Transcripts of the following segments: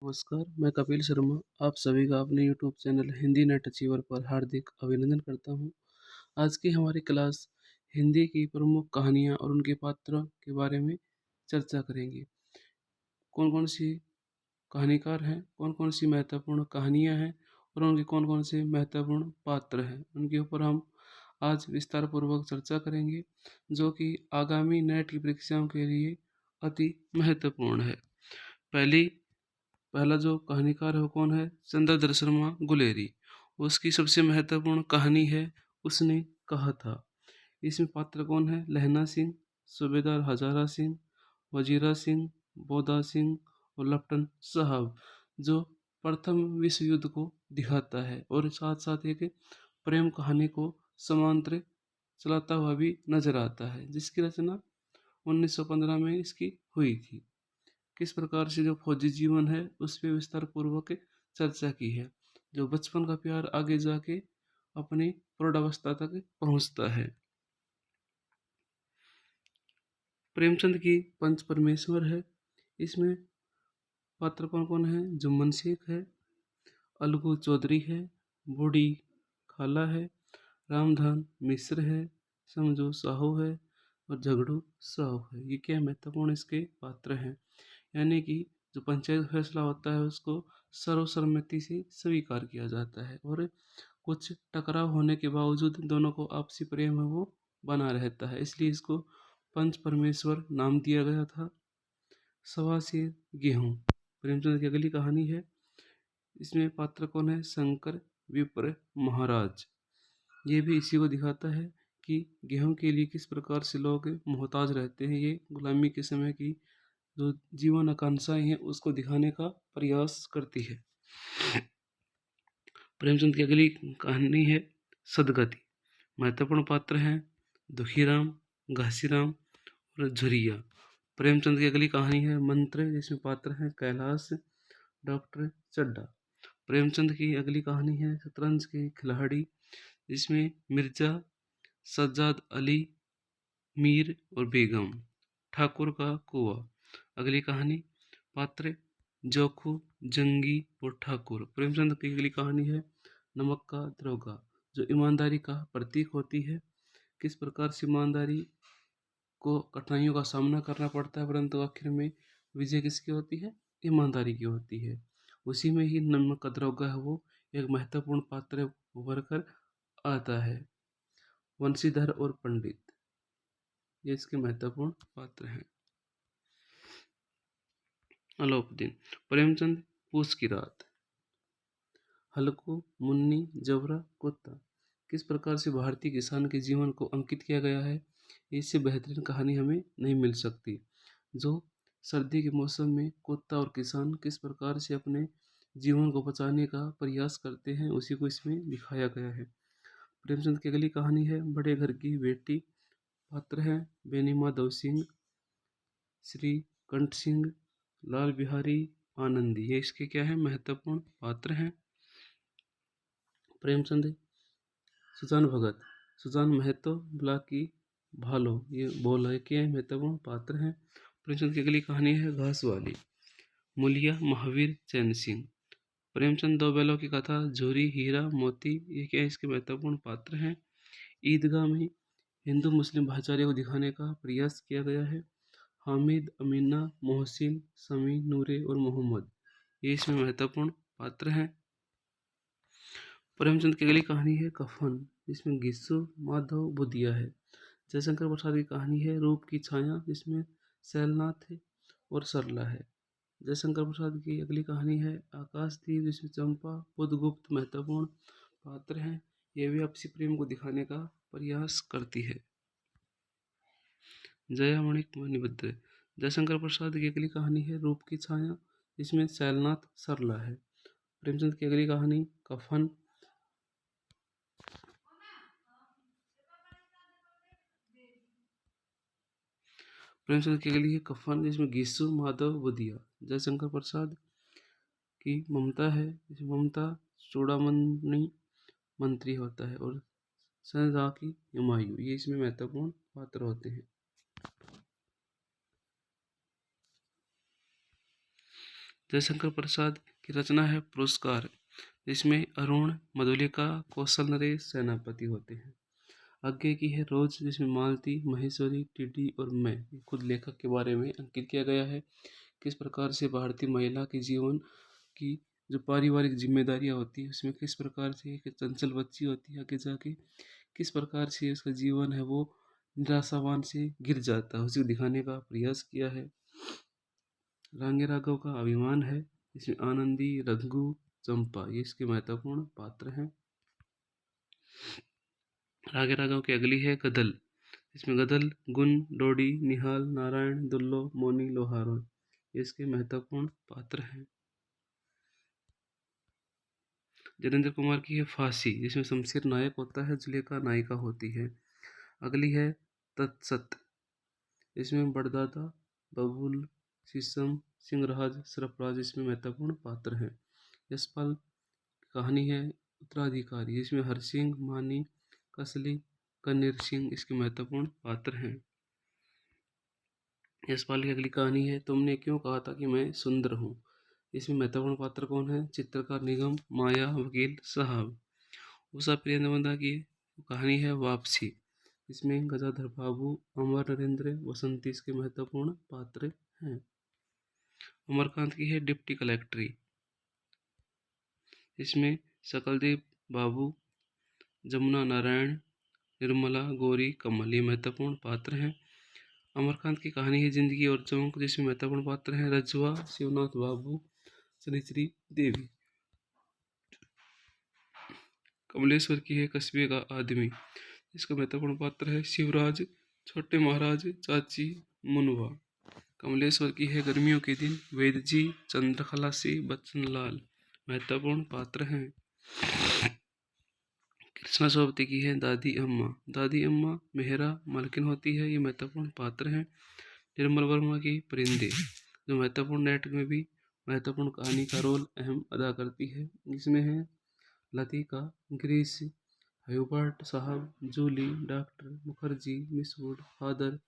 नमस्कार, मैं कपिल शर्मा आप सभी का अपने YouTube channel Hindi net achiever पर हार्दिक अभिनंदन करता हूँ। आज की हमारी क्लास हिंदी की प्रमुख कहानियाँ और उनके पात्रों के बारे में चर्चा करेंगे। कौन-कौन सी कहानीकार हैं, कौन-कौन सी महत्वपूर्ण कहानियाँ हैं और उनके कौन-कौन से महत्वपूर्ण पात्र हैं, उनके ऊपर हम आज विस्तार पूर्वक चर्चा करेंगे, जो कि आगामी नेट की परीक्षाओं के लिए अति महत्वपूर्ण है। पहली पहला जो कहानीकार है वो कौन है? चंद्रधर शर्मा गुलेरी। उसकी सबसे महत्वपूर्ण कहानी है उसने कहा था। इसमें पात्र कौन है? लहना सिंह, सूबेदार हजारा सिंह, वजीरा सिंह, बोदा सिंह और लेफ्टिनेंट साहब, जो प्रथम विश्व युद्ध को दिखाता है और साथ साथ एक प्रेम कहानी को समांतर चलाता हुआ भी नजर आता है, जिसकी रचना 1915 में इसकी हुई थी। किस प्रकार से जो फौजी जीवन है उस पर विस्तार पूर्वक चर्चा की है। जो बचपन का प्यार आगे जाके अपनी प्रौढ़ावस्था तक पहुंचता है। प्रेमचंद की पंच परमेश्वर है। इसमें पात्र कौन कौन है? जुम्मन शेख है, अलगू चौधरी है, बूढ़ी खाला है, रामधन मिश्र है, समझू साहू है और झगड़ू साहू है। ये क्या महत्वपूर्ण इसके पात्र हैं। यानी कि जो पंचायत फैसला होता है उसको सर्वसम्मति से स्वीकार किया जाता है और कुछ टकराव होने के बावजूद दोनों को आपसी प्रेम है वो बना रहता है, इसलिए इसको पंच परमेश्वर नाम दिया गया था। सवा से गेहूँ प्रेमचंद की अगली कहानी है। इसमें पात्र कौन है? शंकर विप्र महाराज। ये भी इसी को दिखाता है कि गेहूं के लिए किस प्रकार से लोग मोहताज रहते हैं। ये गुलामी के समय की जो जीवन आकांक्षाएं हैं उसको दिखाने का प्रयास करती है। प्रेमचंद की अगली कहानी है सदगति। महत्वपूर्ण पात्र हैं दुखीराम, घासीराम और झुरिया। प्रेमचंद की अगली कहानी है मंत्र, जिसमें पात्र हैं कैलाश, डॉक्टर चड्ढा। प्रेमचंद की अगली कहानी है शतरंज के खिलाड़ी, जिसमें मिर्जा, सज्जाद अली, मीर और बेगम। ठाकुर का कुआं। अगली कहानी पात्र जोखू, जंगी और ठाकुर। प्रेमचंद की अगली कहानी है नमक का दरोगा, जो ईमानदारी का प्रतीक होती है। किस प्रकार से ईमानदारी को कठिनाइयों का सामना करना पड़ता है, परंतु आखिर में विजय किसकी होती है? ईमानदारी की होती है। उसी में ही नमक का दरोगा है वो एक महत्वपूर्ण पात्र उभर कर आता है। वंशीधर और पंडित ये इसके महत्वपूर्ण पात्र हैं। अलाउद्दीन। प्रेमचंद पूस की रात। हल्कू, मुन्नी, जबरा, कुत्ता। किस प्रकार से भारतीय किसान के जीवन को अंकित किया गया है, इससे बेहतरीन कहानी हमें नहीं मिल सकती। जो सर्दी के मौसम में कुत्ता और किसान किस प्रकार से अपने जीवन को बचाने का प्रयास करते हैं, उसी को इसमें दिखाया गया है। प्रेमचंद की अगली कहानी है बड़े घर की बेटी। पात्र हैं बेनी माधव सिंह, श्री कंठ सिंह, लाल बिहारी आनंदी। ये इसके क्या है? महत्वपूर्ण पात्र हैं। प्रेमचंद सुजान भगत, सुजान महतो, ब्लाकी भालो, ये बोल है के महत्वपूर्ण पात्र हैं। प्रेमचंद की अगली कहानी है घास वाली। मूलिया महावीर चैन सिंह। प्रेमचंद दो बैलों की कथा, झूरी हीरा मोती, ये क्या इसके महत्वपूर्ण पात्र हैं। ईदगाह में हिंदू मुस्लिम भाईचारे को दिखाने का प्रयास किया गया है। हामिद, अमीना, मोहसिन, समी, नूरे और मोहम्मद, ये इसमें महत्वपूर्ण पात्र हैं। प्रेमचंद की अगली कहानी है कफन, जिसमें गिस्सू, माधव, बुधिया है। जयशंकर प्रसाद की कहानी है रूप की छाया, जिसमें शैलनाथ और सरला है। जयशंकर प्रसाद की अगली कहानी है आकाशदीप, जिसमें चंपा, बुधगुप्त महत्वपूर्ण पात्र हैं। ये भी आपसी प्रेम को दिखाने का प्रयास करती है। जया मणिक मणिभद्र। जयशंकर प्रसाद की अगली कहानी है रूप की छाया, जिसमें शैलनाथ सरला है। प्रेमचंद की अगली कहानी कफन। प्रेमचंद की अगली है कफन, जिसमें गीसू, माधव, बुधिया। जयशंकर प्रसाद की ममता है, जिसमें ममता चूड़ामणि मंत्री होता है और सहजा की हुमायूं, ये इसमें महत्वपूर्ण पात्र होते हैं। जयशंकर प्रसाद की रचना है पुरस्कार, जिसमें अरुण, मधुलिका, कौशल नरेश सेनापति होते हैं। आज्ञा की है रोज, जिसमें मालती, महेश्वरी, टिड्डी और मैं खुद लेखक के बारे में अंकित किया गया है। किस प्रकार से भारतीय महिला के जीवन की जो पारिवारिक जिम्मेदारियां होती है उसमें किस प्रकार से एक चंचल बच्ची होती है, आगे जाके किस प्रकार से उसका जीवन है वो निराशावान से गिर जाता है, उसे दिखाने का प्रयास किया है। रांगे राघव का अभिमान है, इसमें आनंदी, रघु, चंपा ये इसके महत्वपूर्ण पात्र हैं। रागे राघव की अगली है गदल, इसमें गदल, गुण, डोडी, निहाल, नारायण, दुल्लो, मोनी, लोहारो ये इसके महत्वपूर्ण पात्र हैं। जनेंद्र कुमार की है फांसी, जिसमें शमशेर नायक होता है, जुलेखा नायिका होती है। अगली है तत्सत, इसमें बड़दादा, बबुल, शीशम, सिंहराज, सरफराज इसमें महत्वपूर्ण पात्र हैं। यशपाल कहानी है उत्तराधिकारी, जिसमें हरसिंह, मानी, कसली, कन्नेर सिंह इसके महत्वपूर्ण पात्र हैं। यशपाल की अगली कहानी है तुमने क्यों कहा था कि मैं सुंदर हूँ, इसमें महत्वपूर्ण पात्र कौन है? चित्रकार निगम, माया, वकील साहब। उषा प्रियंवदा की कहानी है वापसी, इसमें गजाधर बाबू, अमर नरेंद्र, वसंती इसके महत्वपूर्ण पात्र हैं। अमरकांत की है डिप्टी कलेक्ट्री, इसमें सकलदीप बाबू, जमुना नारायण, निर्मला, गौरी, कमल ये महत्वपूर्ण पात्र हैं। अमरकांत की कहानी है जिंदगी और चौंक, जिसमें महत्वपूर्ण पात्र हैं रजवा, शिवनाथ बाबू, शनिश्री देवी। कमलेश्वर की है कस्बे का आदमी, इसका महत्वपूर्ण पात्र है शिवराज, छोटे महाराज, चाची, मुनवा। कमलेश्वर की है गर्मियों के दिन, वेद जी, चंद्रकला सिंह, बच्चन लाल महत्वपूर्ण पात्र हैं। कृष्णा सोबती की है दादी अम्मा, दादी अम्मा मेहरा मालकिन होती है, ये महत्वपूर्ण पात्र हैं। निर्मल वर्मा की परिंदे, जो महत्वपूर्ण नाटक में भी महत्वपूर्ण कहानी का रोल अहम अदा करती है, इसमें है लतिका, ग्रीस, ह्यूबर्ट साहब, Julie, doctor Mukherjee, Miss Wood, father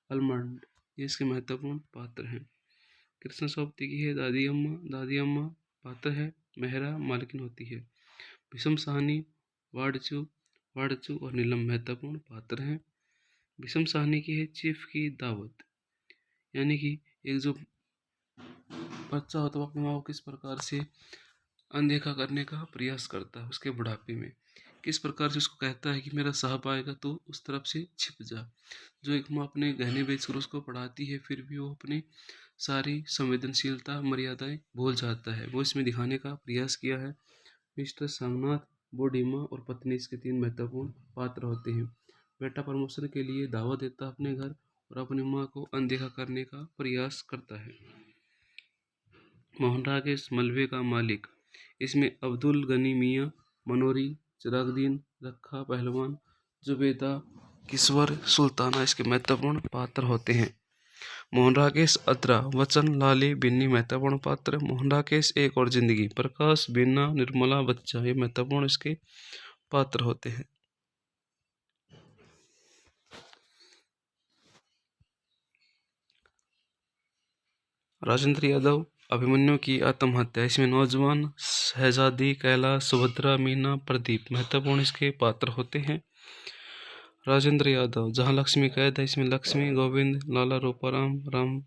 Almond ये इसके महत्वपूर्ण पात्र हैं। कृष्ण सोबती की है दादी अम्मा पात्र है, मेहरा मालकिन होती है। भीषम साहनी, वाड़चू वाड़चू और नीलम महत्वपूर्ण पात्र हैं। भीषम साहनी की है चीफ की दावत, यानी कि एक जो बच्चा होता है वो अपने माँ को किस प्रकार से अनदेखा करने का प्रयास करता है, उसके बुढ़ापे में किस प्रकार से उसको कहता है कि मेरा साहब आएगा तो उस तरफ से छिप जा। जो एक माँ अपने गहने बेचकर उसको पढ़ाती है, फिर भी वो अपनी सारी संवेदनशीलता मर्यादाएं भूल जाता है, वो इसमें दिखाने का प्रयास किया है। मिस्टर सामनाथ, बोडीमा और पत्नी इसके तीन महत्वपूर्ण पात्र होते हैं। बेटा प्रमोशन के लिए दावा देता है अपने घर और अपनी माँ को अनदेखा करने का प्रयास करता है। मोहन राकेश मलबे का मालिक, इसमें अब्दुल गनी मियाँ, मनोरी, चिरागदीन, रखा पहलवान, जुबेदा, किश्वर, सुल्ताना इसके महत्वपूर्ण पात्र होते हैं। मोहन राकेश अतरा, वचन, लाली, बिन्नी महत्वपूर्ण पात्र। मोहन राकेश एक और जिंदगी, प्रकाश, बीना, निर्मला, बच्चा ये महत्वपूर्ण इसके पात्र होते हैं। राजेंद्र यादव, अभिमन्यु की आत्महत्या, इसमें नौजवान, शहजादी, कैलाश, सुभद्रा, मीना, प्रदीप महत्वपूर्ण इसके पात्र होते हैं। राजेंद्र यादव, जहाँ लक्ष्मी कैद है, इसमें लक्ष्मी, गोविंद, लाला रूपाराम, राम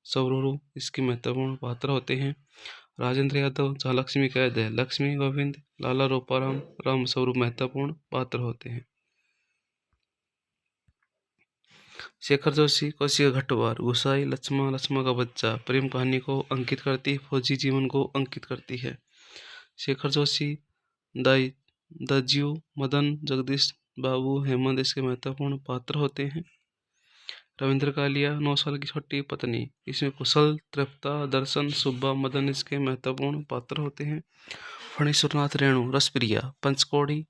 सवरूरू इसके महत्वपूर्ण पात्र होते हैं। राजेंद्र यादव, जहाँ लक्ष्मी कैद है, लक्ष्मी, गोविंद, लाला रूपाराम, राम स्वरूप महत्वपूर्ण पात्र होते हैं। शेखर जोशी, कौशिक घटवार, गुसाई, लक्ष्मा, लक्ष्मा का बच्चा प्रेम कहानी को अंकित करती है, फौजी जीवन को अंकित करती है। शेखर जोशी, दाई, दज्यू, मदन, जगदीश बाबू, हेमंत इसके महत्वपूर्ण पात्र होते हैं। रविंद्र कालिया, 9 साल की छोटी पत्नी, इसमें कुशल, तृप्ता, दर्शन, सुब्बा, मदन इसके महत्वपूर्ण पात्र होते हैं। फणीश्वरनाथ रेणु, रसप्रिया, पंचकोड़ी,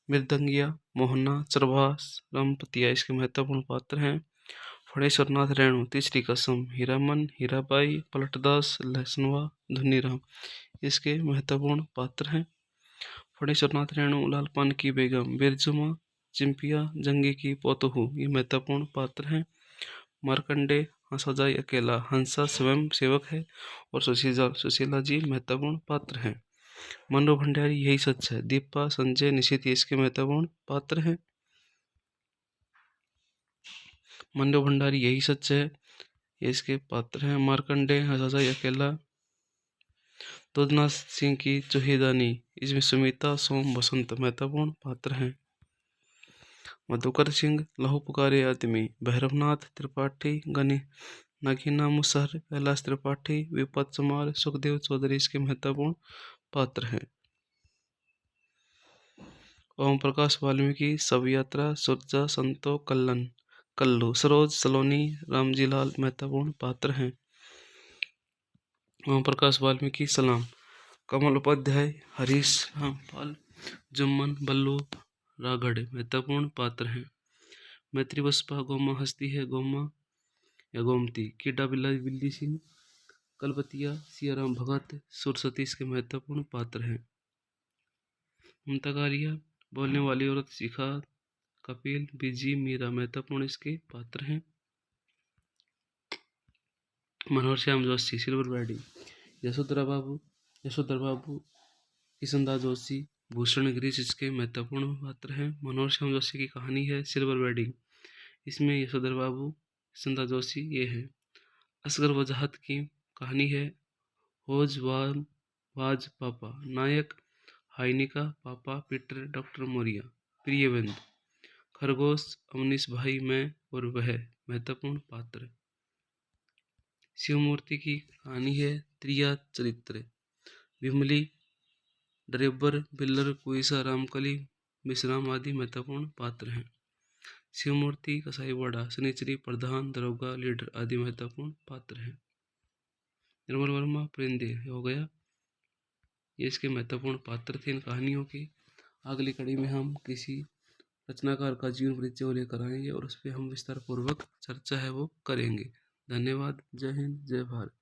मृदंगिया, मोहना, चरवास, रामपतिया इसके महत्वपूर्ण पात्र हैं। फणेश्वरनाथ रेणु, तीसरी कसम, हीरामन, हीराबाई, पलटदास, लहसनवा, धुनीराम इसके महत्वपूर्ण पात्र हैं। फणेश्वरनाथ रेणु, लालपान की बेगम, बिरजुमा, चिंपिया, जंगी की पोतहू ये महत्वपूर्ण पात्र हैं। मार्कंडे, हंसा जाए अकेला। हंसा स्वयं सेवक है और सुशीला जी महत्वपूर्ण पात्र हैं। मनु भंडारी यही सच है। दीपा, संजय, निशित ये इसके महत्वपूर्ण पात्र हैं। मनु भंडारी यही सच है, ये इसके पात्र हैं। मार्कंडेय, हंसा जाए अकेला। दुधना सिंह की चौहेदानी, इसमें सुमिता, सोम, बसंत महत्वपूर्ण पात्र हैं। मधुकर सिंह, लहू पुकारे आदमी। भैरवनाथ त्रिपाठी, नगीना मुसहर, कैलाश त्रिपाठी, विपत चमार, सुखदेव चौधरी इसके महत्वपूर्ण पात्र हैं। ओम प्रकाश वाल्मीकि, शव यात्रा, सुरजा, संतो, कल्लू, सरोज, सलोनी, रामजी लाल महत्वपूर्ण पात्र हैं। ओम प्रकाश वाल्मीकि, सलाम। कमल उपाध्याय, हरीश रामपाल, जुम्मन, बल्लू, राघड़ महत्वपूर्ण पात्र हैं। मैत्री बसपा, गोमा हस्ती है, गोमा या गोमती। किड्डा बिल्ली सिंह, कलबतिया, सियाराम भगत, सुरसती इसके महत्वपूर्ण पात्र हैं। ममता कारिया, बोलने वाली औरत, शिखा, कपिल, बिजी, मीरा महत्वपूर्ण इसके पात्र हैं। मनोहर श्याम जोशी, सिल्वर वेडिंग। यशोधरा बाबू, किशनदास जोशी, भूषण गिरीश इसके महत्वपूर्ण पात्र हैं। मनोहर श्याम जोशी की कहानी है सिल्वर वेडिंग, इसमें यशोधर बाबू, किशनदास जोशी ये है। असगर वजाहत की कहानी है होज वाज पापा। नायक हाइनिका, पापा पीटर, डॉक्टर मोरिया, प्रियवेंद, खरगोश, अवनीश भाई, मैं और वह महत्वपूर्ण पात्र। शिवमूर्ति की कहानी है त्रिया चरित्र। विमली, ड्रेबर, बिल्लर, कुईसा, रामकली, विश्राम आदि महत्वपूर्ण पात्र हैं। शिवमूर्ति कसाईवाड़ा, शनिचरी, प्रधान, दरोगा, लीडर आदि महत्वपूर्ण पात्र हैं। निर्मल वर्मा, परिंदे हो गया, ये इसके महत्वपूर्ण पात्र थे इन कहानियों के। अगली कड़ी में हम किसी रचनाकार का जीवन परिचय को लेकर आएंगे और उस पर हम विस्तार पूर्वक चर्चा है वो करेंगे। धन्यवाद। जय हिंद, जय भारत।